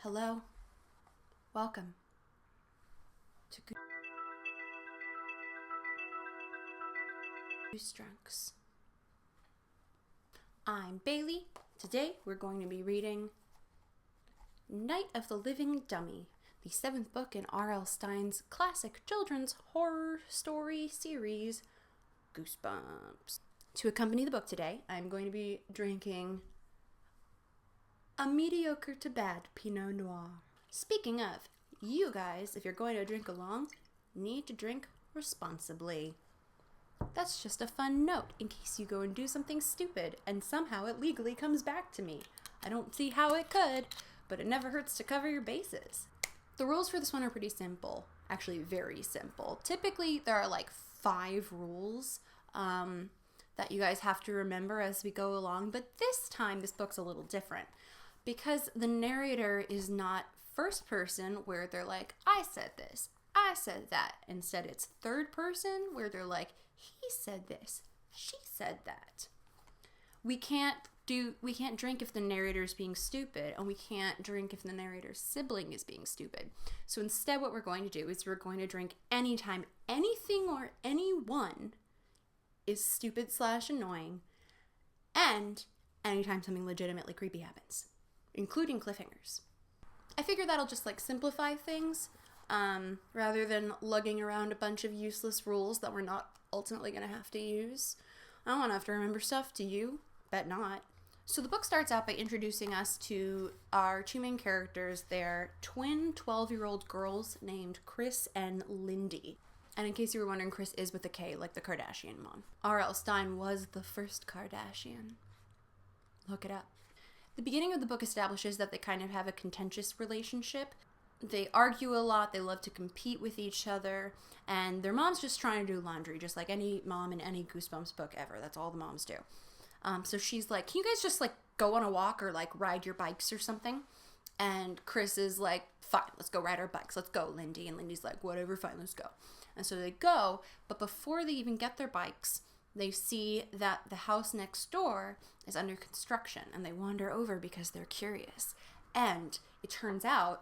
Hello, welcome to GooseDrunks. I'm Bailey. Today we're going to be reading Night of the Living Dummy, the 7th book in R.L. Stine's classic children's horror story series, Goosebumps. To accompany the book today, I'm going to be drinking a mediocre to bad Pinot Noir. Speaking of, you guys, if you're going to drink along, need to drink responsibly. That's just a fun note in case you go and do something stupid and somehow it legally comes back to me. I don't see how it could, but it never hurts to cover your bases. The rules for this one are pretty simple. Actually, very simple. Typically, there are like 5 rules that you guys have to remember as we go along, but this time this book's a little different because the narrator is not first person where they're like, I said this, I said that. Instead, it's third person where they're like, he said this, she said that. We can't drink if the narrator's being stupid, and we can't drink if the narrator's sibling is being stupid. So instead what we're going to do is we're going to drink anytime anything or anyone is stupid / annoying, and anytime something legitimately creepy happens, including cliffhangers. I figure that'll just simplify things, rather than lugging around a bunch of useless rules that we're not ultimately going to have to use. I don't want to have to remember stuff, do you? Bet not. So the book starts out by introducing us to our 2 main characters. They're twin 12-year-old girls named Chris and Lindy. And in case you were wondering, Chris is with a K, like the Kardashian mom. R.L. Stine was the first Kardashian. Look it up. The beginning of the book establishes that they kind of have a contentious relationship. They argue a lot, they love to compete with each other, and their mom's just trying to do laundry, just like any mom in any Goosebumps book ever. That's all the moms do. So she's like, can you guys just go on a walk or ride your bikes or something? And Chris is like, fine, let's go ride our bikes. Let's go, Lindy. And Lindy's like, whatever, fine, let's go. And so they go, but before they even get their bikes, they see that the house next door is under construction, and they wander over because they're curious. And it turns out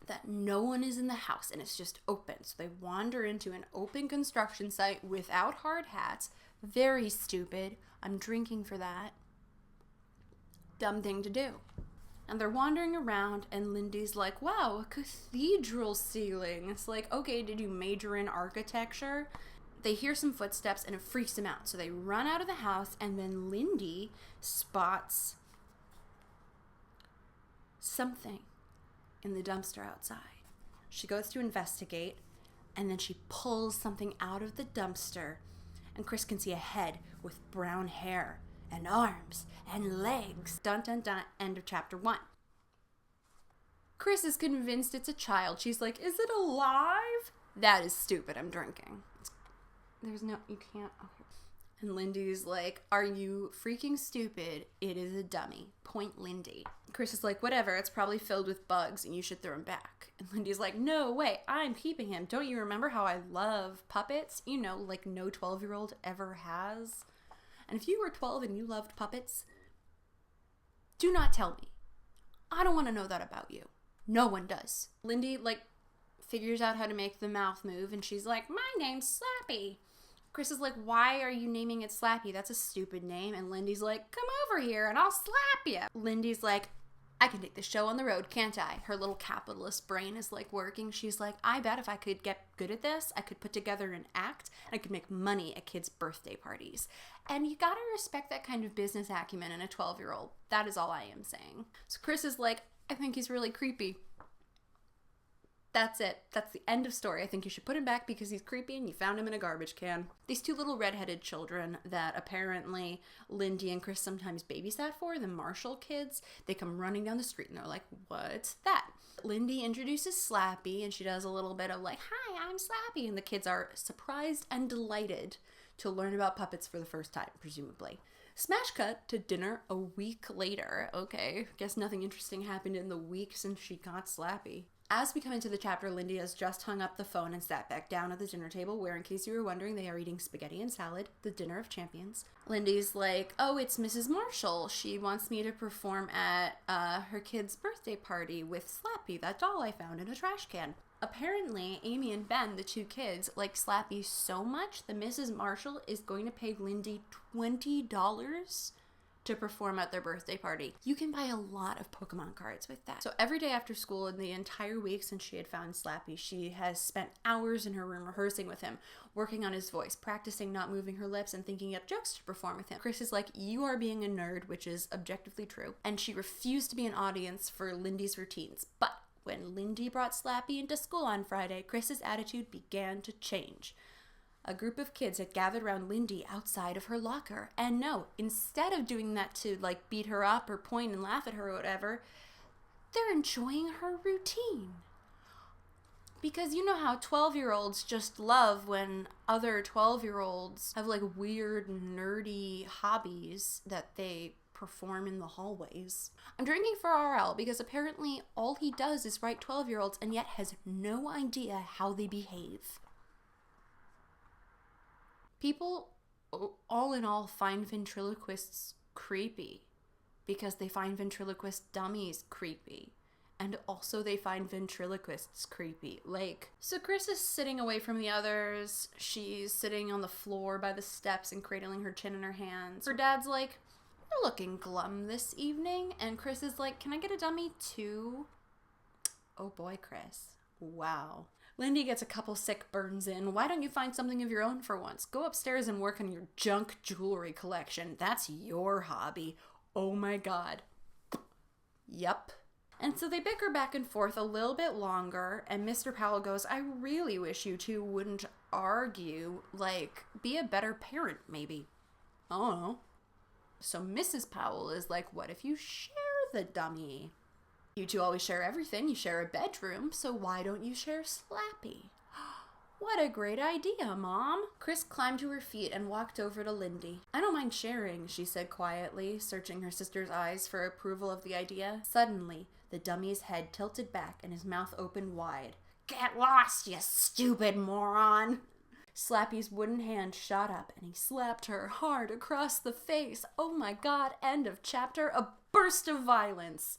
that no one is in the house, and it's just open. So they wander into an open construction site without hard hats. Very stupid. I'm drinking for that. Dumb thing to do. And they're wandering around, and Lindy's like, wow, a cathedral ceiling. It's like, okay, did you major in architecture? They hear some footsteps, and it freaks them out. So they run out of the house, and then Lindy spots something in the dumpster outside. She goes to investigate, and then she pulls something out of the dumpster, and Chris can see a head with brown hair and arms and legs. Dun dun dun, end of chapter 1. Chris is convinced it's a child. She's like, is it alive? That is stupid, I'm drinking. You can't. Okay. And Lindy's like, are you freaking stupid? It is a dummy. Point Lindy. Chris is like, whatever, it's probably filled with bugs and you should throw him back. And Lindy's like, no way, I'm keeping him. Don't you remember how I love puppets? You know, like no 12-year-old ever has. And if you were 12 and you loved puppets, do not tell me. I don't want to know that about you. No one does. Lindy, figures out how to make the mouth move, and she's like, my name's Slappy. Chris is like, why are you naming it Slappy? That's a stupid name. And Lindy's like, come over here and I'll slap you. Lindy's like, I can take the show on the road, can't I? Her little capitalist brain is working. She's like, I bet if I could get good at this, I could put together an act and I could make money at kids' birthday parties. And you gotta respect that kind of business acumen in a 12-year-old. That is all I am saying. So Chris is like, I think he's really creepy. That's it. That's the end of story. I think you should put him back because he's creepy and you found him in a garbage can. These 2 little redheaded children that apparently Lindy and Chris sometimes babysat for, the Marshall kids, they come running down the street and they're like, what's that? Lindy introduces Slappy and she does a little bit of hi, I'm Slappy. And the kids are surprised and delighted to learn about puppets for the first time, presumably. Smash cut to dinner a week later. Okay, guess nothing interesting happened in the week since she got Slappy. As we come into the chapter, Lindy has just hung up the phone and sat back down at the dinner table where, in case you were wondering, they are eating spaghetti and salad, the dinner of champions. Lindy's like, oh, it's Mrs. Marshall. She wants me to perform at her kid's birthday party with Slappy, that doll I found in a trash can. Apparently, Amy and Ben, the two kids, like Slappy so much that Mrs. Marshall is going to pay Lindy $20 to perform at their birthday party. You can buy a lot of Pokemon cards with that. So every day after school and the entire week since she had found Slappy, she has spent hours in her room rehearsing with him, working on his voice, practicing not moving her lips, and thinking up jokes to perform with him. Chris is like, you are being a nerd, which is objectively true. And she refused to be an audience for Lindy's routines. But when Lindy brought Slappy into school on Friday, Chris's attitude began to change. A group of kids had gathered around Lindy outside of her locker. And no, instead of doing that to, like, beat her up or point and laugh at her or whatever, they're enjoying her routine. Because you know how 12-year-olds just love when other 12-year-olds have, like, weird, nerdy hobbies that they perform in the hallways. I'm drinking for RL because apparently all he does is write 12-year-olds and yet has no idea how they behave. People, all in all, find ventriloquists creepy because they find ventriloquist dummies creepy. And also they find ventriloquists creepy. Like, so Chris is sitting away from the others. She's sitting on the floor by the steps and cradling her chin in her hands. Her dad's like, you're looking glum this evening. And Chris is like, can I get a dummy too? Oh boy, Chris. Wow. Lindy gets a couple sick burns in. Why don't you find something of your own for once? Go upstairs and work on your junk jewelry collection. That's your hobby. Oh my god. Yup. And so they bicker back and forth a little bit longer, and Mr. Powell goes, I really wish you two wouldn't argue. Like, be a better parent, maybe. I don't know. So Mrs. Powell is like, what if you share the dummy? You two always share everything. You share a bedroom, so why don't you share Slappy? What a great idea, Mom. Chris climbed to her feet and walked over to Lindy. I don't mind sharing, she said quietly, searching her sister's eyes for approval of the idea. Suddenly, the dummy's head tilted back and his mouth opened wide. Get lost, you stupid moron! Slappy's wooden hand shot up and he slapped her hard across the face. Oh my god, end of chapter. A burst of violence.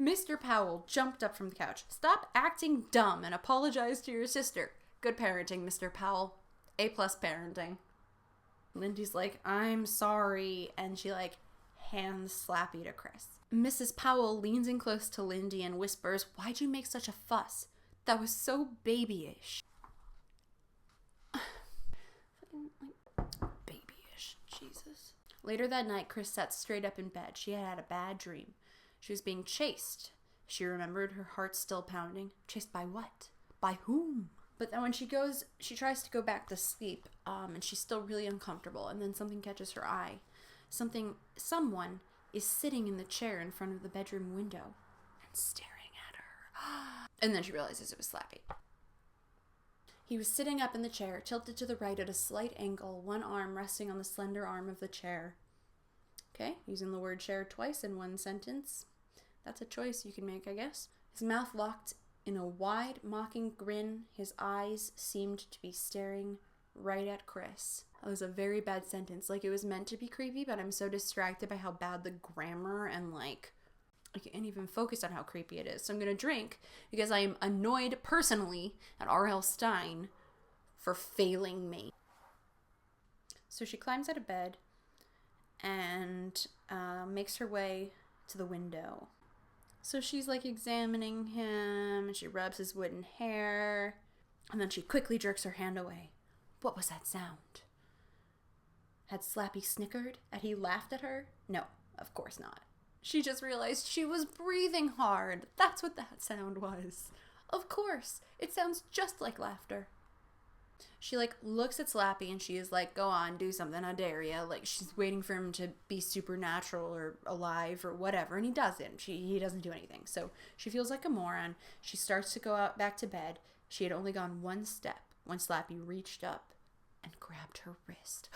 Mr. Powell jumped up from the couch. Stop acting dumb and apologize to your sister. Good parenting, Mr. Powell. A+ parenting. Lindy's like, I'm sorry. And she, like, hands Slappy to Chris. Mrs. Powell leans in close to Lindy and whispers, why'd you make such a fuss? That was so babyish. Babyish. Jesus. Later that night, Chris sat straight up in bed. She had had a bad dream. She was being chased. She remembered, her heart still pounding. Chased by what? By whom? But then when she tries to go back to sleep, and she's still really uncomfortable, and then something catches her eye. Someone is sitting in the chair in front of the bedroom window and staring at her. And then she realizes it was Slappy. He was sitting up in the chair, tilted to the right at a slight angle, one arm resting on the slender arm of the chair. Okay, using the word chair twice in one sentence. That's a choice you can make, I guess. His mouth locked in a wide, mocking grin. His eyes seemed to be staring right at Chris. That was a very bad sentence. Like, it was meant to be creepy, but I'm so distracted by how bad the grammar and, like, I can't even focus on how creepy it is. So I'm going to drink because I am annoyed personally at R.L. Stine for failing me. So she climbs out of bed and makes her way to the window. So she's like examining him, and she rubs his wooden hair, and then she quickly jerks her hand away. What was that sound? Had Slappy snickered? Had he laughed at her? No, of course not. She just realized she was breathing hard. That's what that sound was. Of course, it sounds just like laughter. She, like, looks at Slappy and she is like, go on, do something, I dare ya. Like, she's waiting for him to be supernatural or alive or whatever, and he doesn't. He doesn't do anything. So she feels like a moron. She starts to go out back to bed. She had only gone one step when Slappy reached up and grabbed her wrist.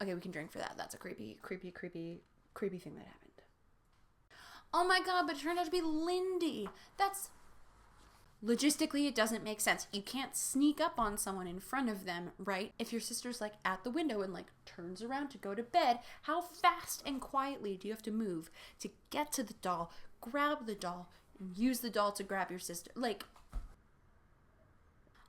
Okay, we can drink for that. That's a creepy thing that happened. Oh my god, but it turned out to be Lindy. That's... Logistically, it doesn't make sense. You can't sneak up on someone in front of them, right? If your sister's like at the window and like turns around to go to bed, how fast and quietly do you have to move to get to the doll, grab the doll, and use the doll to grab your sister? Like,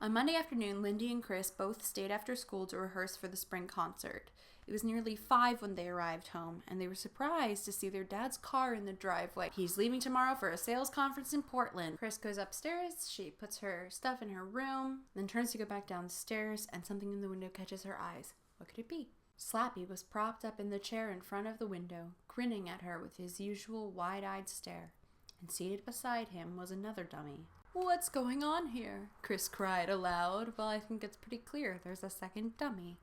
on Monday afternoon, Lindy and Chris both stayed after school to rehearse for the spring concert. It was nearly 5 when they arrived home, and they were surprised to see their dad's car in the driveway. He's leaving tomorrow for a sales conference in Portland. Chris goes upstairs, she puts her stuff in her room, then turns to go back downstairs, and something in the window catches her eyes. What could it be? Slappy was propped up in the chair in front of the window, grinning at her with his usual wide-eyed stare. And seated beside him was another dummy. "What's going on here?" Chris cried aloud. Well, I think it's pretty clear there's a second dummy.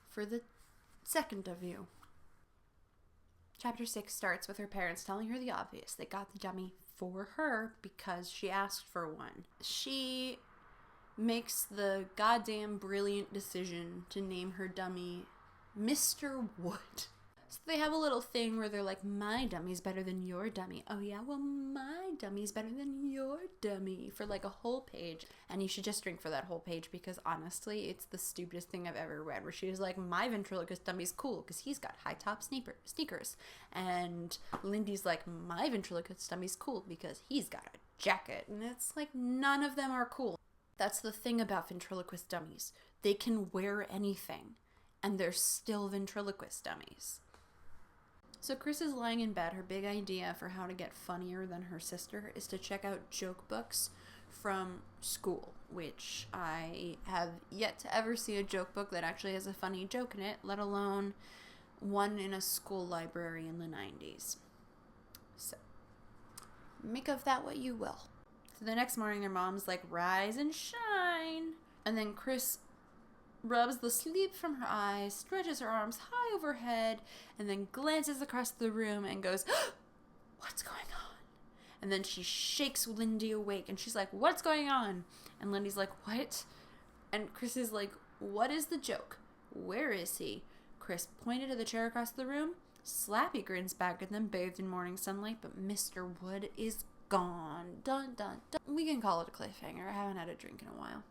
For the second of you. Chapter 6 starts with her parents telling her the obvious. They got the dummy for her because she asked for one. She makes the goddamn brilliant decision to name her dummy Mr. Wood. So they have a little thing where they're like, my dummy's better than your dummy. Oh yeah, well my dummy's better than your dummy, for like a whole page. And you should just drink for that whole page, because honestly, it's the stupidest thing I've ever read, where she was like, my ventriloquist dummy's cool because he's got high top sneakers. And Lindy's like, my ventriloquist dummy's cool because he's got a jacket. And it's like, none of them are cool. That's the thing about ventriloquist dummies. They can wear anything, and they're still ventriloquist dummies. So Chris is lying in bed. Her big idea for how to get funnier than her sister is to check out joke books from school, which I have yet to ever see a joke book that actually has a funny joke in it, let alone one in a school library in the 90s. So, make of that what you will. So the next morning, their mom's like, rise and shine. And then Chris rubs the sleep from her eyes, stretches her arms high overhead, and then glances across the room and goes, what's going on? And then she shakes Lindy awake, and she's like, what's going on? And Lindy's like, what? And Chris is like, what is the joke? Where is he? Chris pointed to the chair across the room. Slappy grins back at them, bathed in morning sunlight, but Mr. Wood is gone. Dun, dun, dun. We can call it a cliffhanger. I haven't had a drink in a while.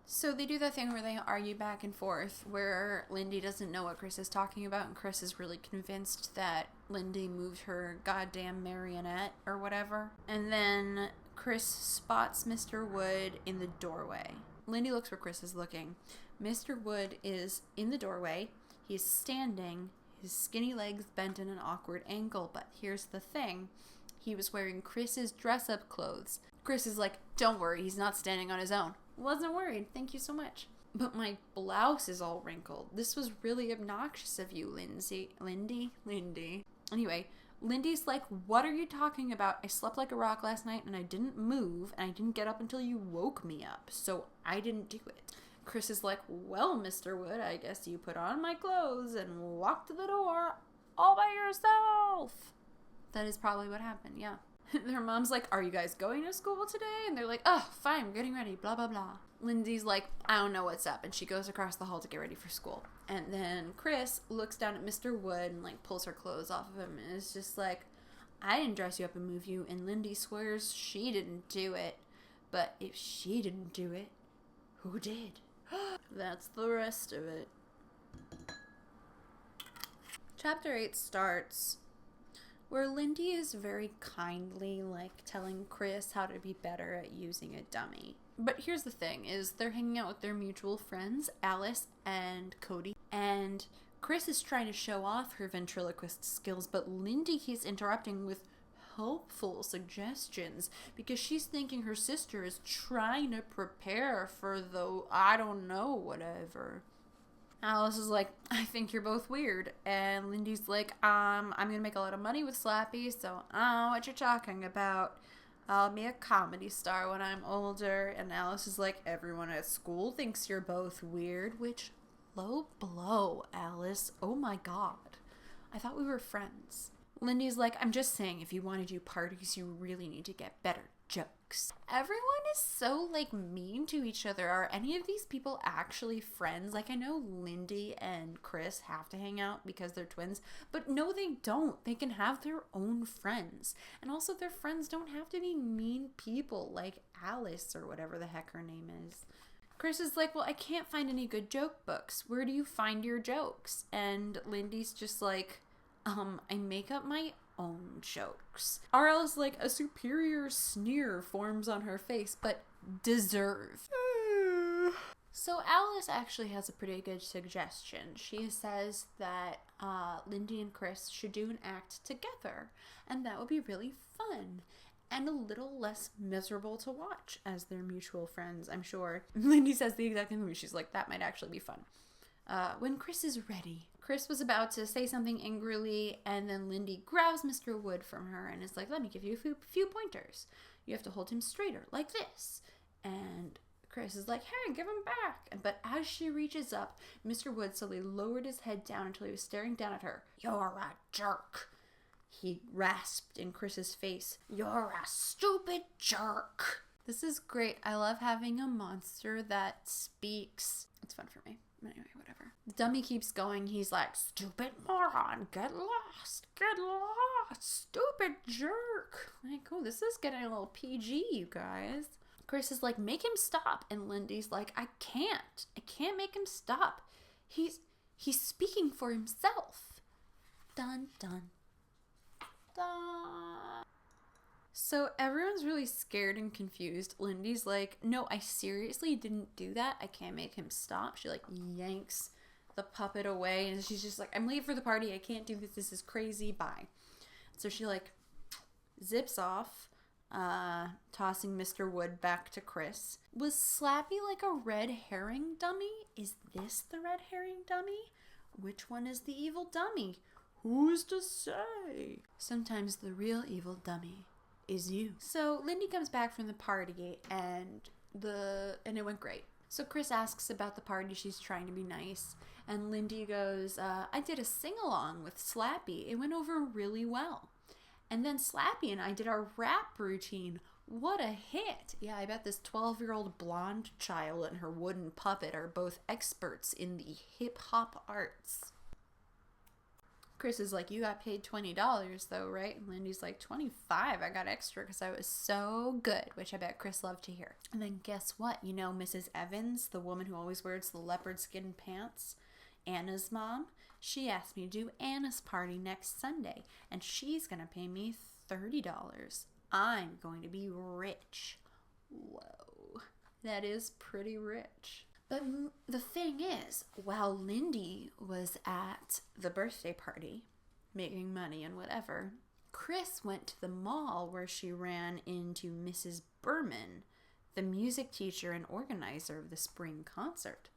So they do that thing where they argue back and forth, where Lindy doesn't know what Chris is talking about, and Chris is really convinced that Lindy moved her goddamn marionette or whatever. And then Chris spots Mr. Wood in the doorway. Lindy looks where Chris is looking. Mr. Wood is in the doorway. He's standing, his skinny legs bent in an awkward angle, but here's the thing. He was wearing Chris's dress-up clothes. Chris is like, don't worry, he's not standing on his own. Wasn't worried, thank you so much. But my blouse is all wrinkled. This was really obnoxious of you, Lindy. Anyway, Lindy's like, what are you talking about? I slept like a rock last night and I didn't move and I didn't get up until you woke me up, so I didn't do it. Chris is like, well, Mr. Wood, I guess you put on my clothes and walked to the door all by yourself. That is probably what happened, yeah. Their mom's like, are you guys going to school today? And they're like, oh, fine, we're getting ready, blah, blah, blah. Lindy's like, I don't know what's up. And she goes across the hall to get ready for school. And then Chris looks down at Mr. Wood and, like, pulls her clothes off of him. And is just like, I didn't dress you up and move you. And Lindy swears she didn't do it. But if she didn't do it, who did? That's the rest of it. Chapter 8 starts where Lindy is very kindly, like, telling Chris how to be better at using a dummy. But here's the thing, is they're hanging out with their mutual friends, Alice and Cody, and Chris is trying to show off her ventriloquist skills, but Lindy keeps interrupting with helpful suggestions because she's thinking her sister is trying to prepare for the, I don't know, whatever. Alice is like, I think you're both weird. And Lindy's like, I'm gonna make a lot of money with Slappy, so I don't know what you're talking about. I'll be a comedy star when I'm older. And Alice is like, everyone at school thinks you're both weird, which, low blow, Alice. Oh my god. I thought we were friends. Lindy's like, I'm just saying, if you want to do parties, you really need to get better jokes. Everyone is so, like, mean to each other. Are any of these people actually friends? Like, I know Lindy and Chris have to hang out because they're twins, but no, they don't. They can have their own friends. And also, their friends don't have to be mean people like Alice or whatever the heck her name is. Chris is like, well, I can't find any good joke books. Where do you find your jokes? And Lindy's just like, I make up my own jokes. RL is like, a superior sneer forms on her face, but deserved. So Alice actually has a pretty good suggestion. She says that Lindy and Chris should do an act together, and that would be really fun and a little less miserable to watch as their mutual friends, I'm sure. Lindy says the exact thing. She's like, that might actually be fun. When Chris is ready, Chris was about to say something angrily, and then Lindy grabs Mr. Wood from her and is like, let me give you a few pointers. You have to hold him straighter, like this. And Chris is like, hey, give him back. But as she reaches up, Mr. Wood slowly lowered his head down until he was staring down at her. You're a jerk, he rasped in Chris's face. You're a stupid jerk. This is great. I love having a monster that speaks. It's fun for me. Anyway, whatever. The dummy keeps going. He's like, stupid moron, get lost, stupid jerk. Like, oh, this is getting a little PG, you guys. Chris is like, make him stop. And Lindy's like, I can't make him stop. He's speaking for himself. Dun, dun, dun. So everyone's really scared and confused. Lindy's like, no, I seriously didn't do that. I can't make him stop. She like yanks the puppet away and she's just like, I'm late for the party. I can't do this. This is crazy. Bye. So she like zips off, tossing Mr. Wood back to Chris. Was Slappy like a red herring dummy? Is this the red herring dummy? Which one is the evil dummy? Who's to say? Sometimes the real evil dummy is you. So Lindy comes back from the party and it went great. So Chris asks about the party. She's trying to be nice. And Lindy goes, I did a sing-along with Slappy. It went over really well. And then Slappy and I did our rap routine. What a hit. Yeah, I bet this 12-year-old blonde child and her wooden puppet are both experts in the hip-hop arts. Chris is like, you got paid $20 though, right? And Lindy's like, 25. I got extra because I was so good, which I bet Chris loved to hear. And then guess what? You know Mrs. Evans, the woman who always wears the leopard skin pants, Anna's mom, she asked me to do Anna's party next Sunday, and she's going to pay me $30. I'm going to be rich. Whoa, that is pretty rich. But the thing is, while Lindy was at the birthday party, making money and whatever, Chris went to the mall where she ran into Mrs. Berman, the music teacher and organizer of the spring concert.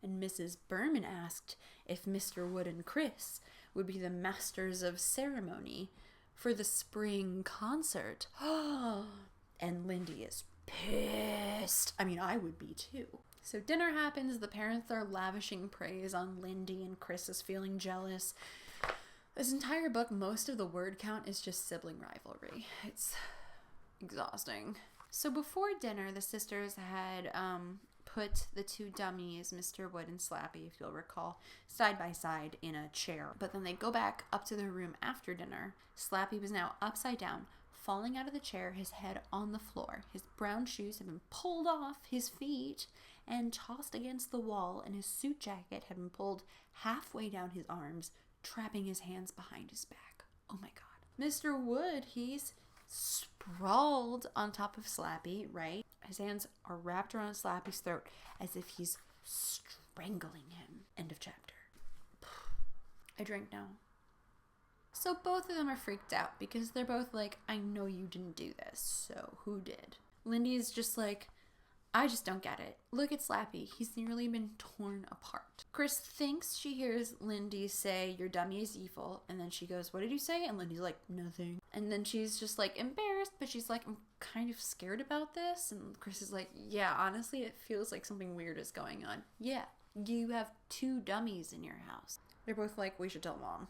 And Mrs. Berman asked if Mr. Wood and Chris would be the masters of ceremony for the spring concert. And Lindy is pissed. I mean, I would be too. So dinner happens. The parents are lavishing praise on Lindy, and Chris is feeling jealous. This entire book, most of the word count is just sibling rivalry. It's exhausting. So before dinner, the sisters had put the two dummies, Mr. Wood and Slappy, if you'll recall, side by side in a chair. But then they go back up to their room after dinner. Slappy was now upside down, falling out of the chair, his head on the floor. His brown shoes had been pulled off his feet and tossed against the wall, and his suit jacket had been pulled halfway down his arms, trapping his hands behind his back. Oh my god. Mr. Wood, he's sprawled on top of Slappy, right? His hands are wrapped around Slappy's throat as if he's strangling him. End of chapter. I drink now. So both of them are freaked out because they're both like, I know you didn't do this, so who did? Lindy's just like, I just don't get it. Look at Slappy. He's nearly been torn apart. Chris thinks she hears Lindy say, your dummy is evil. And then she goes, what did you say? And Lindy's like, nothing. And then she's just like embarrassed, but she's like, I'm kind of scared about this. And Chris is like, yeah, honestly, it feels like something weird is going on. Yeah, you have two dummies in your house. They're both like, we should tell Mom.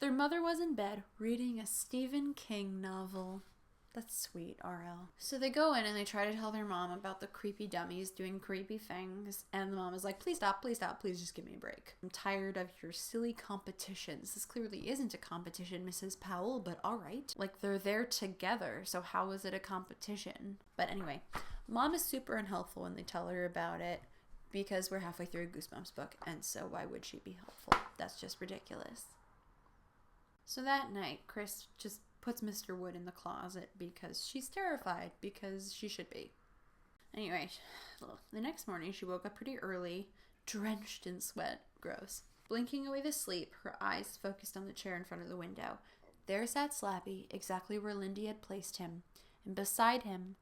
Their mother was in bed reading a Stephen King novel. That's sweet, RL. So they go in and they try to tell their mom about the creepy dummies doing creepy things. And the mom is like, please stop, please just give me a break. I'm tired of your silly competitions. This clearly isn't a competition, Mrs. Powell, but all right. Like, they're there together, so how is it a competition? But anyway, mom is super unhelpful when they tell her about it because we're halfway through a Goosebumps book, and so why would she be helpful? That's just ridiculous. So that night, Chris just puts Mr. Wood in the closet because she's terrified, because she should be. Anyway, the next morning she woke up pretty early, drenched in sweat. Gross. Blinking away the sleep, her eyes focused on the chair in front of the window. There sat Slappy, exactly where Lindy had placed him, and beside him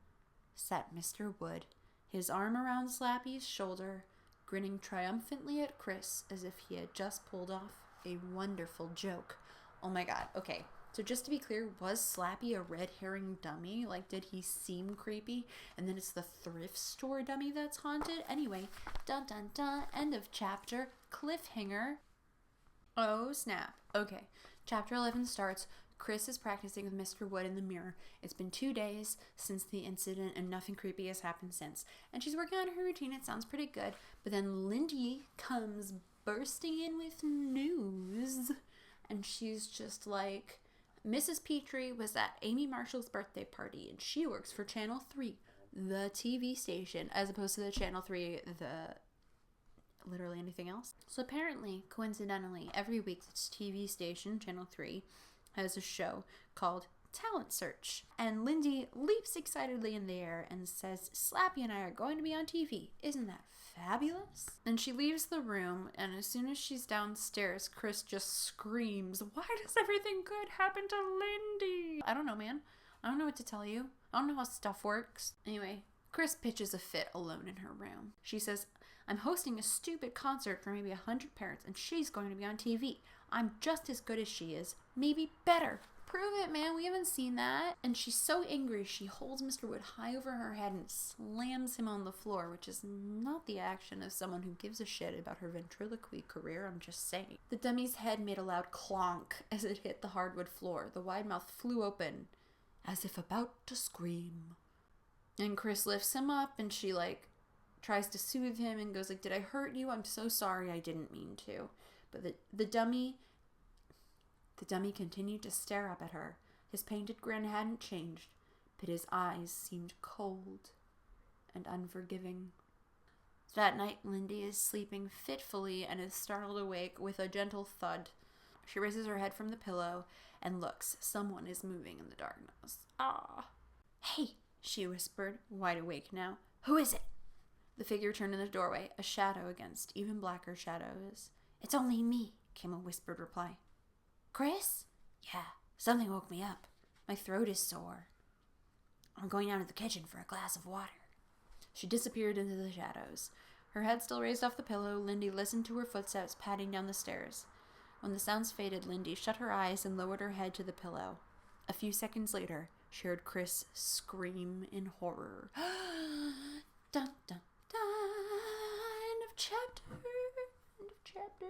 sat Mr. Wood, his arm around Slappy's shoulder, grinning triumphantly at Chris as if he had just pulled off a wonderful joke. Oh my god, okay. So just to be clear, was Slappy a red herring dummy? Like, did he seem creepy? And then it's the thrift store dummy that's haunted? Anyway, dun dun dun, end of chapter, cliffhanger. Oh snap. Okay, chapter 11 starts. Chris is practicing with Mr. Wood in the mirror. It's been 2 days since the incident and nothing creepy has happened since. And she's working on her routine. It sounds pretty good. But then Lindy comes bursting in with news. And she's just like, Mrs. Petrie was at Amy Marshall's birthday party, and she works for Channel 3, the TV station, as opposed to the Channel 3, the literally anything else. So apparently, coincidentally, every week this TV station, Channel 3, has a show called Talent Search. And Lindy leaps excitedly in the air and says, Slappy and I are going to be on TV. Isn't that fabulous? And she leaves the room, and as soon as she's downstairs, Chris just screams, why does everything good happen to Lindy? I don't know, man. I don't know what to tell you. I don't know how stuff works. Anyway, Chris pitches a fit alone in her room. She says, I'm hosting a stupid concert for maybe 100 parents, and she's going to be on TV. I'm just as good as she is, maybe better. Prove it, man. We haven't seen that. And she's so angry, she holds Mr. Wood high over her head and slams him on the floor, which is not the action of someone who gives a shit about her ventriloquy career, I'm just saying. The dummy's head made a loud clonk as it hit the hardwood floor. The wide mouth flew open, as if about to scream. And Chris lifts him up, and she, tries to soothe him and goes, did I hurt you? I'm so sorry, I didn't mean to. But the dummy continued to stare up at her. His painted grin hadn't changed, but his eyes seemed cold and unforgiving. That night, Lindy is sleeping fitfully and is startled awake with a gentle thud. She raises her head from the pillow and looks. Someone is moving in the darkness. Ah! Hey, she whispered, wide awake now. Who is it? The figure turned in the doorway, a shadow against even blacker shadows. It's only me, came a whispered reply. Chris? Yeah, something woke me up. My throat is sore. I'm going down to the kitchen for a glass of water. She disappeared into the shadows. Her head still raised off the pillow, Lindy listened to her footsteps padding down the stairs. When the sounds faded, Lindy shut her eyes and lowered her head to the pillow. A few seconds later, she heard Chris scream in horror. Dun dun dun! End of chapter! End of chapter!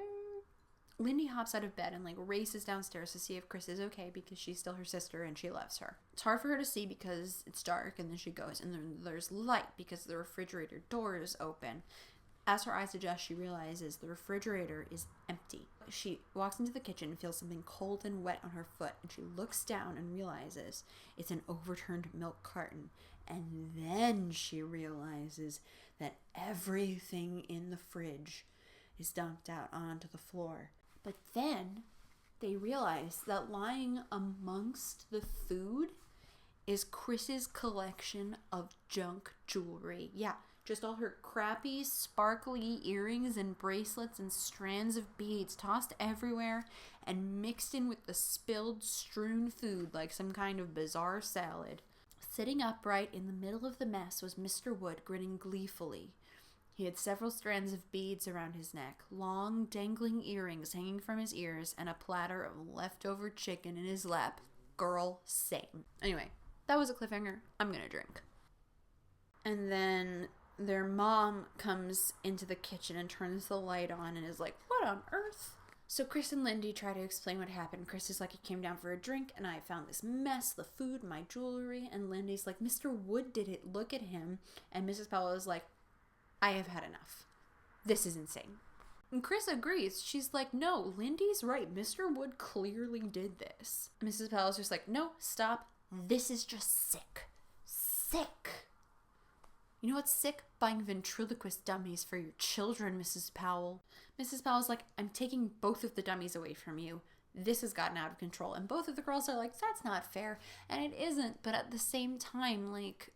Lindy hops out of bed and races downstairs to see if Chris is okay because she's still her sister and she loves her. It's hard for her to see because it's dark, and then she goes, and then there's light because the refrigerator door is open. As her eyes adjust, she realizes the refrigerator is empty. She walks into the kitchen and feels something cold and wet on her foot, and she looks down and realizes it's an overturned milk carton. And then she realizes that everything in the fridge is dumped out onto the floor. But then they realize that lying amongst the food is Chris's collection of junk jewelry. Yeah, just all her crappy, sparkly earrings and bracelets and strands of beads tossed everywhere and mixed in with the spilled, strewn food like some kind of bizarre salad. Sitting upright in the middle of the mess was Mr. Wood, grinning gleefully. He had several strands of beads around his neck, long, dangling earrings hanging from his ears, and a platter of leftover chicken in his lap. Girl, same. Anyway, that was a cliffhanger. I'm gonna drink. And then their mom comes into the kitchen and turns the light on and is like, what on earth? So Chris and Lindy try to explain what happened. Chris is like, I came down for a drink and I found this mess, the food, my jewelry. And Lindy's like, Mr. Wood did it. Look at him. And Mrs. Powell is like, I have had enough. This is insane. And Chris agrees. She's like, no, Lindy's right. Mr. Wood clearly did this. Mrs. Powell's just like, no, stop. This is just sick. Sick. You know what's sick? Buying ventriloquist dummies for your children, Mrs. Powell. Mrs. Powell's like, I'm taking both of the dummies away from you. This has gotten out of control. And both of the girls are like, that's not fair. And it isn't. But at the same time, like,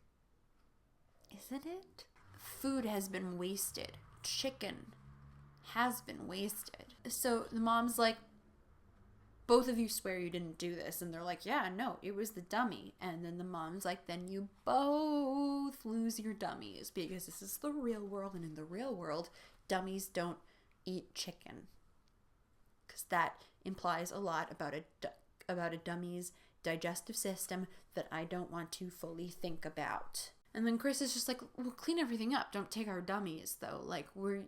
isn't it? Food has been wasted. Chicken has been wasted. So the mom's like, both of you swear you didn't do this. And they're like, yeah, no, it was the dummy. And then the mom's like, then you both lose your dummies because this is the real world. And in the real world, dummies don't eat chicken. Because that implies a lot about a dummy's digestive system that I don't want to fully think about. And then Chris is just like, we'll clean everything up. Don't take our dummies, though. Like, we're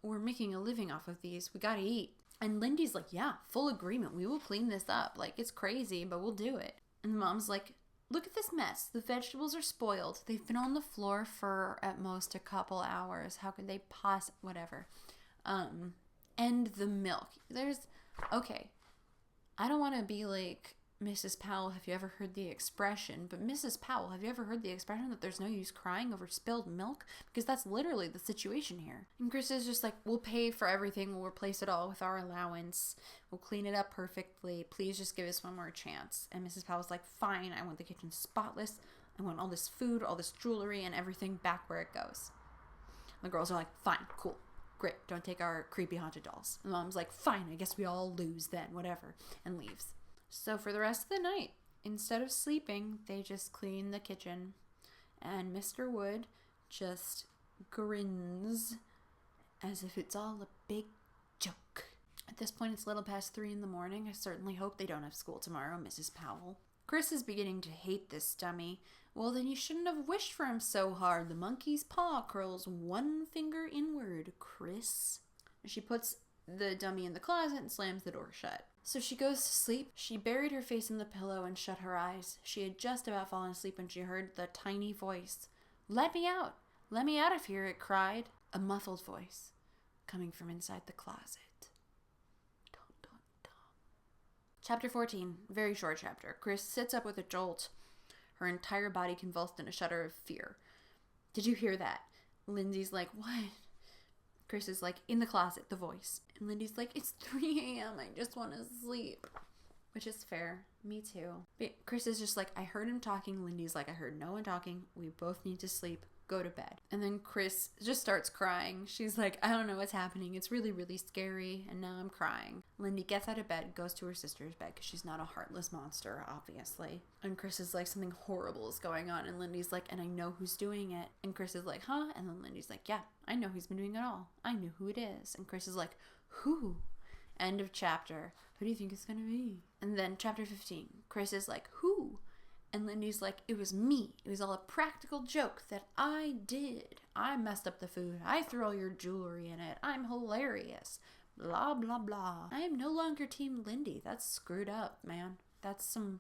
making a living off of these. We gotta eat. And Lindy's like, yeah, full agreement. We will clean this up. Like, it's crazy, but we'll do it. And the mom's like, look at this mess. The vegetables are spoiled. They've been on the floor for at most a couple hours. How could they whatever. And the milk. Okay. I don't want to be like, Mrs. Powell, have you ever heard the expression? But Mrs. Powell, have you ever heard the expression that there's no use crying over spilled milk? Because that's literally the situation here. And Chris is just like, we'll pay for everything. We'll replace it all with our allowance. We'll clean it up perfectly. Please just give us one more chance. And Mrs. Powell's like, fine. I want the kitchen spotless. I want all this food, all this jewelry, and everything back where it goes. And the girls are like, fine, cool. Great. Don't take our creepy haunted dolls. And Mom's like, fine. I guess we all lose then. Whatever. And leaves. So for the rest of the night, instead of sleeping, they just clean the kitchen. And Mr. Wood just grins as if it's all a big joke. At this point, it's a little past 3 in the morning. I certainly hope they don't have school tomorrow, Mrs. Powell. Chris is beginning to hate this dummy. Well, then you shouldn't have wished for him so hard. The monkey's paw curls one finger inward, Chris. She puts the dummy in the closet and slams the door shut. So she goes to sleep. She buried her face in the pillow and shut her eyes. She had just about fallen asleep when she heard the tiny voice. Let me out! Let me out of here, it cried. A muffled voice coming from inside the closet. Dun, dun, dun. Chapter 14. Very short chapter. Chris sits up with a jolt. Her entire body convulsed in a shudder of fear. Did you hear that? Lindy's like, what? Chris is like, in the closet, the voice. And Lindy's like, it's 3 a.m. I just want to sleep. Which is fair. Me too. But Chris is just like, I heard him talking. Lindy's like, I heard no one talking. We both need to sleep. Go to bed. And then Chris just starts crying. She's like, I don't know what's happening. It's really, really scary. And now I'm crying. Lindy gets out of bed, goes to her sister's bed because she's not a heartless monster, obviously. And Chris is like, something horrible is going on. And Lindy's like, and I know who's doing it. And Chris is like, huh? And then Lindy's like, yeah, I know who's been doing it all. I know who it is. And Chris is like, who? End of chapter. Who do you think it's going to be? And then chapter 15. Chris is like, who? And Lindy's like, it was me. It was all a practical joke that I did. I messed up the food. I threw all your jewelry in it. I'm hilarious. Blah, blah, blah. I am no longer Team Lindy. That's screwed up, man. That's some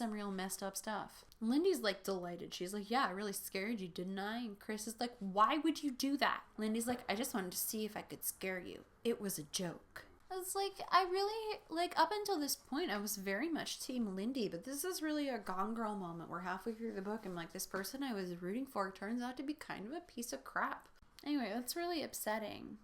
real messed up stuff. Lindy's like delighted. She's like, yeah, I really scared you, didn't I? And Chris is like, why would you do that? Lindy's like, I just wanted to see if I could scare you. It was a joke. It's like, I really, like, up until this point, I was very much Team Lindy, but this is really a Gone Girl moment. We're halfway through the book, and, like, this person I was rooting for turns out to be kind of a piece of crap. Anyway, that's really upsetting.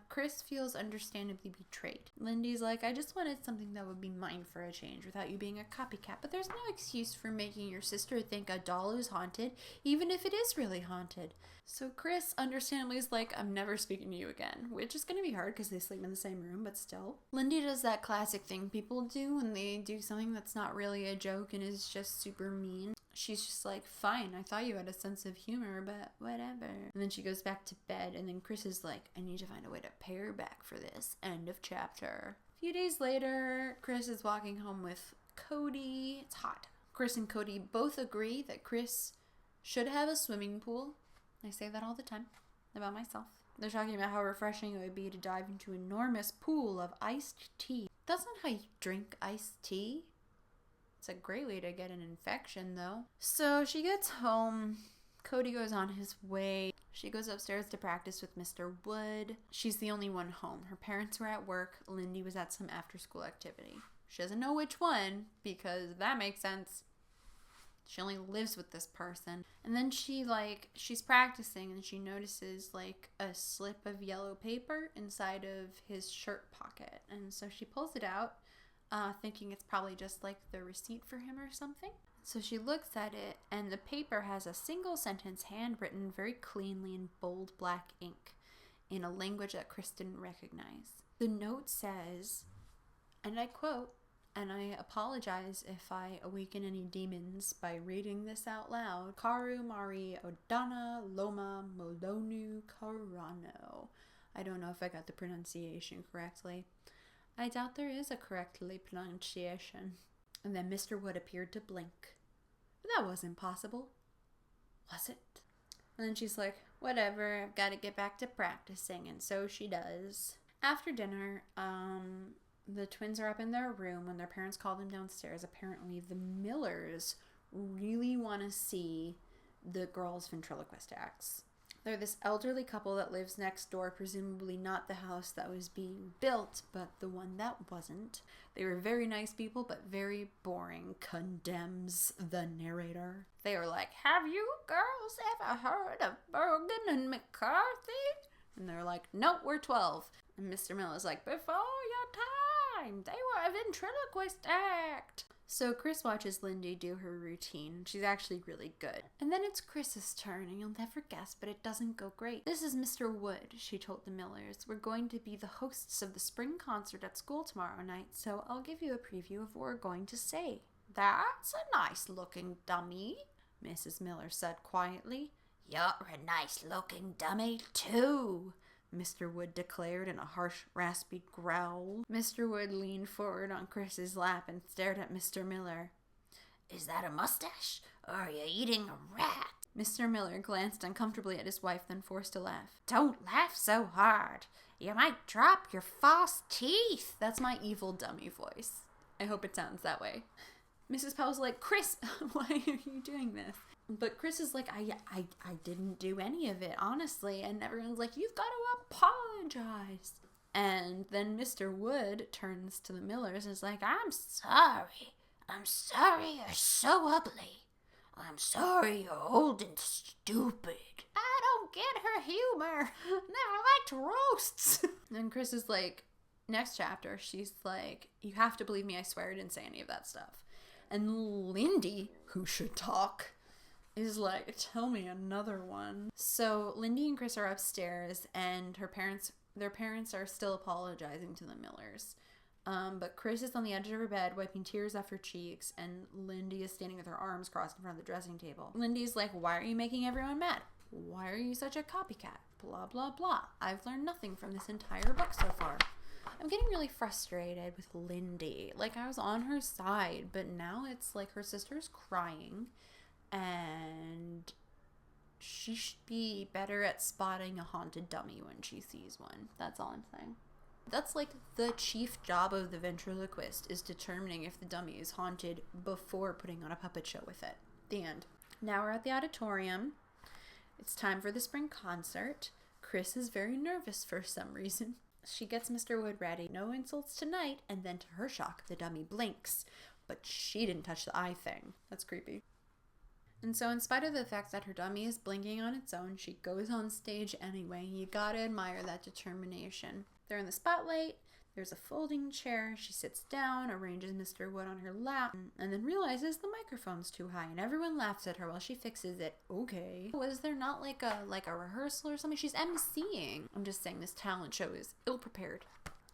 Chris feels understandably betrayed. Lindy's like, I just wanted something that would be mine for a change without you being a copycat, but there's no excuse for making your sister think a doll is haunted, even if it is really haunted. So Chris understandably is like, I'm never speaking to you again, which is going to be hard because they sleep in the same room, but still. Lindy does that classic thing people do when they do something that's not really a joke and is just super mean. She's just like, fine, I thought you had a sense of humor, but whatever. And then she goes back to bed, and then Chris is like, I need to find a way to pay her back for this. End of chapter. A few days later, Chris is walking home with Cody. It's hot. Chris and Cody both agree that Chris should have a swimming pool. I say that all the time about myself. They're talking about how refreshing it would be to dive into an enormous pool of iced tea. That's not how you drink iced tea. It's a great way to get an infection, though. So she gets home. Cody goes on his way. She goes upstairs to practice with Mr. Wood. She's the only one home. Her parents were at work. Lindy was at some after-school activity. She doesn't know which one, because that makes sense. She only lives with this person. And then she's practicing and she notices a slip of yellow paper inside of his shirt pocket. And so she pulls it out, thinking it's probably just the receipt for him or something. So she looks at it, and the paper has a single sentence handwritten very cleanly in bold black ink in a language that Chris didn't recognize. The note says, and I quote, and I apologize if I awaken any demons by reading this out loud. Karu Mari Odana Loma Molonu Karano. I don't know if I got the pronunciation correctly. I doubt there is a correctly pronunciation. And then Mr. Wood appeared to blink. But that wasn't possible. Was it? And then she's like, whatever, I've got to get back to practicing. And so she does. After dinner, the twins are up in their room when their parents call them downstairs. Apparently, the Millers really want to see the girls' ventriloquist acts. They're this elderly couple that lives next door, presumably not the house that was being built, but the one that wasn't. They were very nice people, but very boring, condemns the narrator. They were like, have you girls ever heard of Bergen and McCarthy? And they're like, nope, we're 12. And Mr. Miller's like, before your time, they were a ventriloquist act. So Chris watches Lindy do her routine. She's actually really good. And then it's Chris's turn, and you'll never guess, but it doesn't go great. This is Mr. Wood, she told the Millers. We're going to be the hosts of the spring concert at school tomorrow night, so I'll give you a preview of what we're going to say. That's a nice-looking dummy, Mrs. Miller said quietly. You're a nice-looking dummy, too, Mr. Wood declared in a harsh, raspy growl. Mr. Wood leaned forward on Chris's lap and stared at Mr. Miller. Is that a mustache, or are you eating a rat? Mr. Miller glanced uncomfortably at his wife, then forced a laugh. Don't laugh so hard. You might drop your false teeth. That's my evil dummy voice. I hope it sounds that way. Mrs. Powell's like, Chris, why are you doing this? But Chris is like, I didn't do any of it, honestly. And everyone's like, you've got to apologize. And then Mr. Wood turns to the Millers and is like, I'm sorry. I'm sorry you're so ugly. I'm sorry you're old and stupid. I don't get her humor. Never liked roasts. And Chris is like, next chapter, she's like, you have to believe me, I swear I didn't say any of that stuff. And Lindy, who should talk, is like, tell me another one. So Lindy and Chris are upstairs, and their parents are still apologizing to the Millers. But Chris is on the edge of her bed, wiping tears off her cheeks, and Lindy is standing with her arms crossed in front of the dressing table. Lindy's like, why are you making everyone mad? Why are you such a copycat? Blah, blah, blah. I've learned nothing from this entire book so far. I'm getting really frustrated with Lindy. I was on her side, but now it's like her sister's crying, and she should be better at spotting a haunted dummy when she sees one. That's all I'm saying. That's the chief job of the ventriloquist, is determining if the dummy is haunted before putting on a puppet show with it. The end. Now we're at the auditorium. It's time for the spring concert. Chris is very nervous for some reason. She gets Mr. Wood ready. No insults tonight, and then to her shock, the dummy blinks. But she didn't touch the eye thing. That's creepy. And so in spite of the fact that her dummy is blinking on its own, she goes on stage anyway. You gotta admire that determination. They're in the spotlight. There's a folding chair. She sits down, arranges Mr. Wood on her lap, and then realizes the microphone's too high, and everyone laughs at her while she fixes it. Okay. Was there not a rehearsal or something? She's emceeing. I'm just saying this talent show is ill-prepared.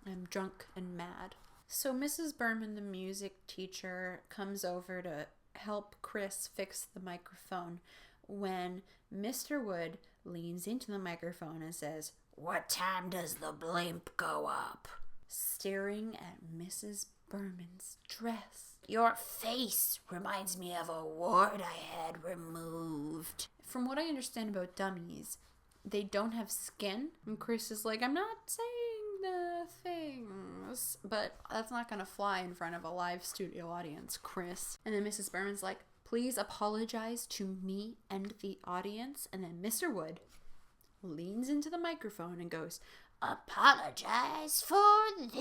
I'm drunk and mad. So Mrs. Berman, the music teacher, comes over to help Chris fix the microphone when Mr. Wood leans into the microphone and says, "What time does the blimp go up?" Staring at Mrs. Berman's dress. "Your face reminds me of a wart I had removed." From what I understand about dummies, they don't have skin. And Chris is like, I'm not saying the things, but that's not gonna fly in front of a live studio audience, Chris. And then Mrs. Berman's like, please apologize to me and the audience. And then Mr. Wood leans into the microphone and goes, apologize for this.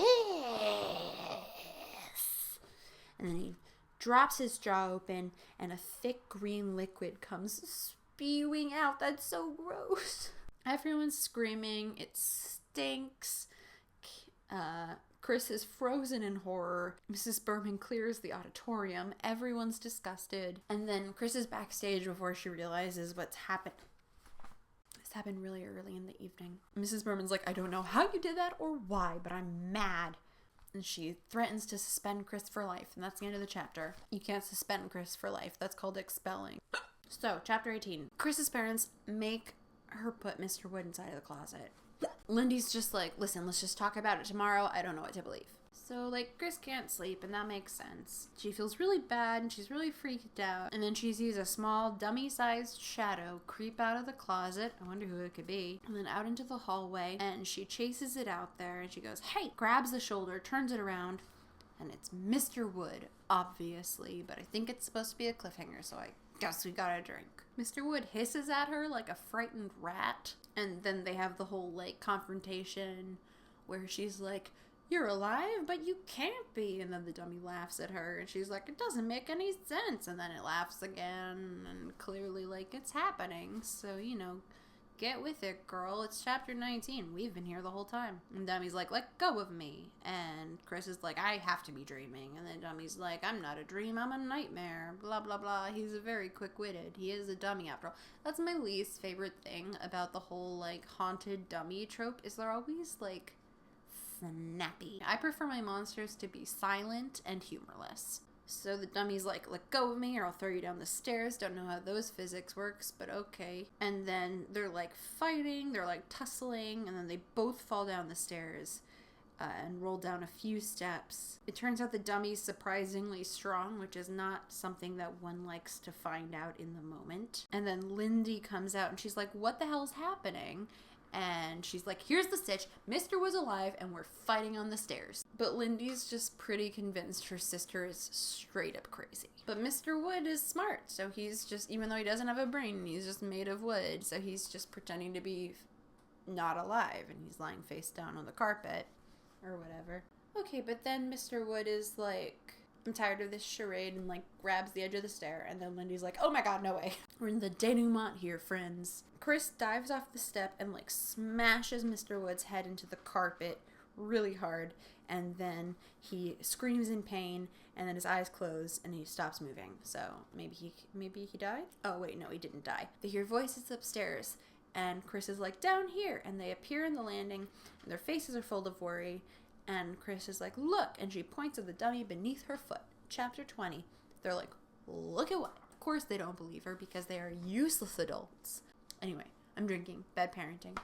And then he drops his jaw open and a thick green liquid comes spewing out. That's so gross. Everyone's screaming. It stinks. Chris is frozen in horror. Mrs. Berman clears the auditorium. Everyone's disgusted. And then Chris is backstage before she realizes what's happened. This happened really early in the evening. Mrs. Berman's like, I don't know how you did that or why, but I'm mad. And she threatens to suspend Chris for life. And that's the end of the chapter. You can't suspend Chris for life. That's called expelling. So, chapter 18. Chris's parents make her put Mr. Wood inside of the closet. Lindy's just like, listen, let's just talk about it tomorrow. I don't know what to believe. So, like, Chris can't sleep, and that makes sense. She feels really bad, and she's really freaked out. And then she sees a small, dummy-sized shadow creep out of the closet. I wonder who it could be. And then out into the hallway, and she chases it out there, and she goes, hey! Grabs the shoulder, turns it around, and it's Mr. Wood, obviously. But I think it's supposed to be a cliffhanger, so I guess we gotta drink. Mr. Wood hisses at her like a frightened rat. And then they have the whole, like, confrontation where she's like, you're alive, but you can't be. And then the dummy laughs at her, and she's like, it doesn't make any sense. And then it laughs again, and clearly, like, it's happening. So, you know, get with it, girl. It's chapter 19. We've been here the whole time. And Dummy's like, let go of me. And Chris is like, I have to be dreaming. And then Dummy's like, I'm not a dream, I'm a nightmare. Blah, blah, blah. He's very quick-witted. He is a dummy, after all. That's my least favorite thing about the whole, like, haunted dummy trope, is they're always, like, snappy. I prefer my monsters to be silent and humorless. So the dummy's like, let go of me or I'll throw you down the stairs. Don't know how those physics works, but okay. And then they're like fighting, they're like tussling, and then they both fall down the stairs and roll down a few steps. It turns out the dummy's surprisingly strong, which is not something that one likes to find out in the moment. And then Lindy comes out and she's like, what the hell's happening? And she's like, here's the stitch. Mr. was alive and we're fighting on the stairs. But Lindy's just pretty convinced her sister is straight up crazy. But Mr. Wood is smart. So he's just, even though he doesn't have a brain, he's just made of wood. So he's just pretending to be not alive. And he's lying face down on the carpet or whatever. Okay, but then Mr. Wood is like, I'm tired of this charade, and like grabs the edge of the stair. And then Lindy's like, oh my god, no way. We're in the denouement here, friends. Chris dives off the step and like smashes Mr. Wood's head into the carpet really hard. And then he screams in pain, and then his eyes close and he stops moving. So maybe he died? Oh wait, no, he didn't die. They hear voices upstairs, and Chris is like, down here. And they appear in the landing, and their faces are full of worry. And Chris is like, look, and she points at the dummy beneath her foot. Chapter 20. They're like, look at what? Of course they don't believe her because they are useless adults. Anyway, I'm drinking. Bad parenting.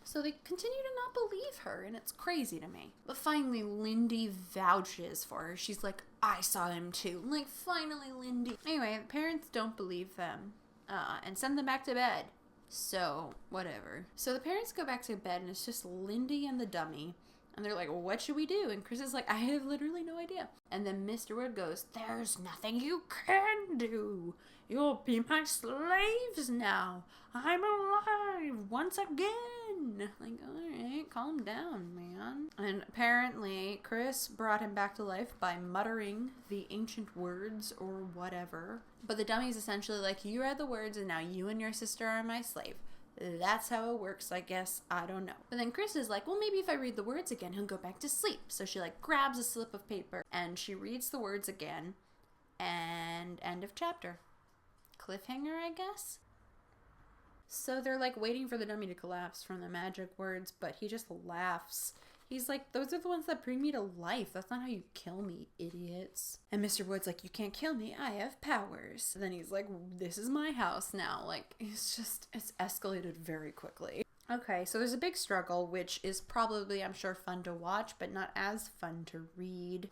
So they continue to not believe her, and it's crazy to me. But finally, Lindy vouches for her. She's like, I saw him too. I'm like, finally, Lindy. Anyway, the parents don't believe them and send them back to bed. So, whatever. So the parents go back to bed, and it's just Lindy and the dummy. And they're like, well, what should we do? And Chris is like, I have literally no idea. And then Mr. Wood goes, there's nothing you can do. You'll be my slaves now. I'm alive once again. Like, all right, calm down, man. And apparently, Chris brought him back to life by muttering the ancient words or whatever. But the dummy's essentially like, you read the words and now you and your sister are my slave. That's how it works, I guess. I don't know. But then Chris is like, well, maybe if I read the words again, he'll go back to sleep. So she like grabs a slip of paper and she reads the words again. And end of chapter. Cliffhanger, I guess? So they're like waiting for the dummy to collapse from the magic words, but he just laughs. He's like, those are the ones that bring me to life. That's not how you kill me, idiots. And Mr. Wood's like, you can't kill me. I have powers. And then he's like, this is my house now. Like, it's escalated very quickly. Okay, so there's a big struggle, which is probably, I'm sure, fun to watch, but not as fun to read.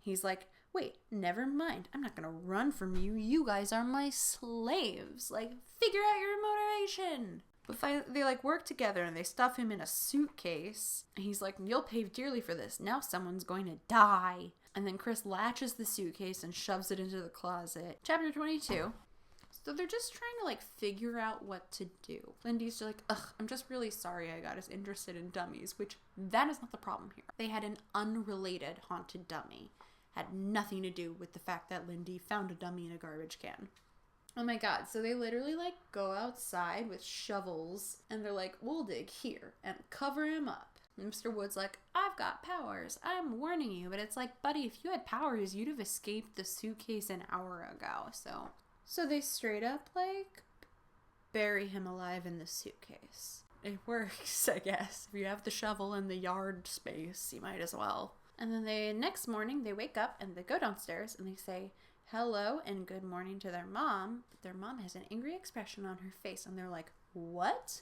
He's like, wait, never mind. I'm not gonna run from you. You guys are my slaves. Like, figure out your motivation. But they like work together and they stuff him in a suitcase. And he's like, you'll pay dearly for this. Now someone's going to die. And then Chris latches the suitcase and shoves it into the closet. Chapter 22. So they're just trying to like figure out what to do. Lindy's like, I'm just really sorry I got us interested in dummies, which that is not the problem here. They had an unrelated haunted dummy. Had nothing to do with the fact that Lindy found a dummy in a garbage can. Oh my god, so they literally like go outside with shovels and they're like, we'll dig here and cover him up. And Mr. Wood's like, I've got powers. I'm warning you. But it's like, buddy, if you had powers, you'd have escaped the suitcase an hour ago. So they straight up like bury him alive in the suitcase. It works, I guess. If you have the shovel and the yard space, you might as well. And then next morning they wake up and they go downstairs and they say hello and good morning to their mom. But their mom has an angry expression on her face and they're like, what?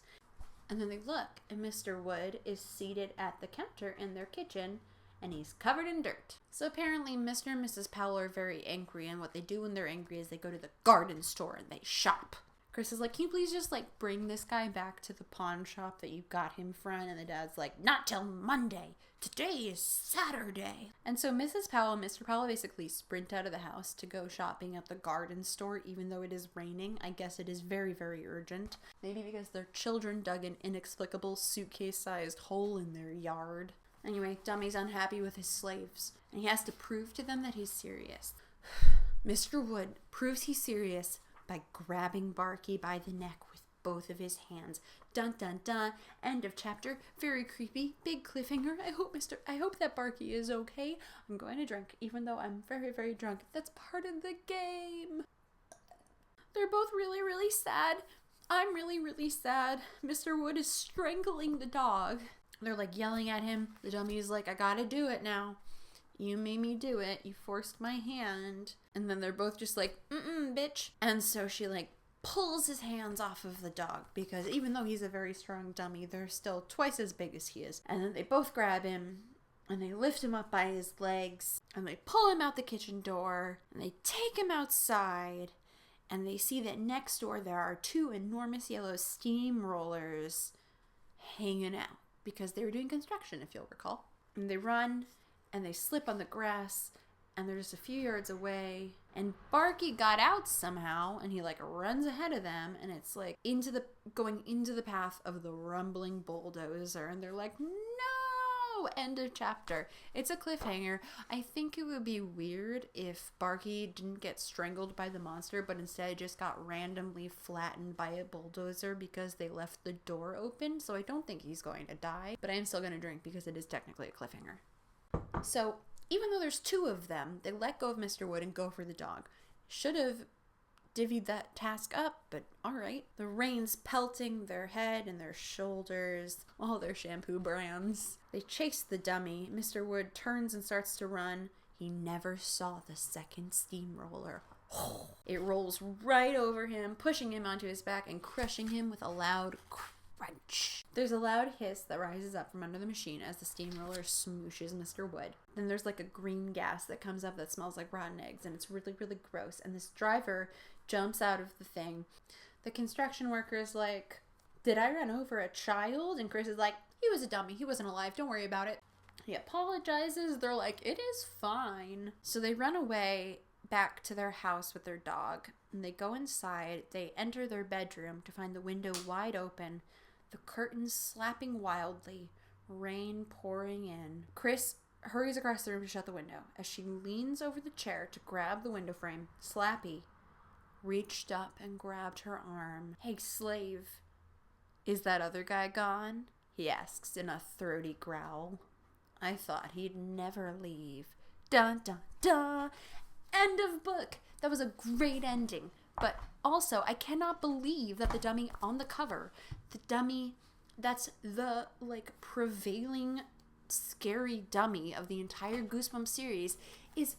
And then they look and Mr. Wood is seated at the counter in their kitchen and he's covered in dirt. So apparently Mr. and Mrs. Powell are very angry, and what they do when they're angry is they go to the garden store and they shop. Chris is like, can you please just like bring this guy back to the pawn shop that you got him from? And the dad's like, not till Monday. Today is Saturday. And so Mrs. Powell and Mr. Powell basically sprint out of the house to go shopping at the garden store, even though it is raining. I guess it is very, very urgent. Maybe because their children dug an inexplicable suitcase-sized hole in their yard. Anyway, Dummy's unhappy with his slaves, and he has to prove to them that he's serious. Mr. Wood proves he's serious by grabbing Barky by the neck with both of his hands. Dun dun dun. End of chapter. Very creepy. Big cliffhanger. I hope that Barky is okay. I'm going to drink, even though I'm very, very drunk. That's part of the game. They're both really, really sad. I'm really, really sad. Mr. Wood is strangling the dog. They're like yelling at him. The dummy's like, I gotta do it now. You made me do it. You forced my hand. And then they're both just like, bitch. And so she like pulls his hands off of the dog because even though he's a very strong dummy, they're still twice as big as he is. And then they both grab him and they lift him up by his legs and they pull him out the kitchen door and they take him outside and they see that next door there are two enormous yellow steamrollers hanging out because they were doing construction, if you'll recall. And they run and they slip on the grass and they're just a few yards away and Barky got out somehow and he like runs ahead of them and it's like going into the path of the rumbling bulldozer and they're like, no! End of chapter. It's a cliffhanger. I think it would be weird if Barky didn't get strangled by the monster but instead just got randomly flattened by a bulldozer because they left the door open, so I don't think he's going to die, but I am still going to drink because it is technically a cliffhanger. So even though there's two of them, they let go of Mr. Wood and go for the dog. Should have divvied that task up, but alright. The rain's pelting their head and their shoulders, all their shampoo brands. They chase the dummy. Mr. Wood turns and starts to run. He never saw the second steamroller. It rolls right over him, pushing him onto his back and crushing him with a loud crunch. There's a loud hiss that rises up from under the machine as the steamroller smooshes Mr. Wood. Then there's like a green gas that comes up that smells like rotten eggs and it's really, really gross. And this driver jumps out of the thing. The construction worker's like, did I run over a child? And Chris is like, he was a dummy. He wasn't alive. Don't worry about it. He apologizes. They're like, it is fine. So they run away back to their house with their dog. And they go inside. They enter their bedroom to find the window wide open, the curtains slapping wildly, rain pouring in. Chris hurries across the room to shut the window. As she leans over the chair to grab the window frame, Slappy reached up and grabbed her arm. Hey, slave, is that other guy gone? He asks in a throaty growl. I thought he'd never leave. Dun, dun, dun. End of book. That was a great ending. But also, I cannot believe that the dummy on the cover, the dummy that's the, like, prevailing scary dummy of the entire Goosebumps series is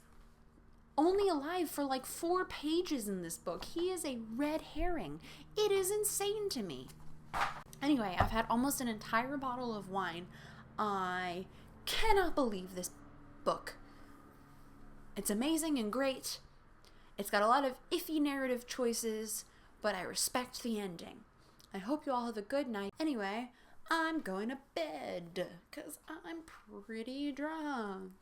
only alive for like 4 pages in this book. He is a red herring. It is insane to me. Anyway, I've had almost an entire bottle of wine. I cannot believe this book. It's amazing and great. It's got a lot of iffy narrative choices, but I respect the ending. I hope you all have a good night. Anyway, I'm going to bed because I'm pretty drunk.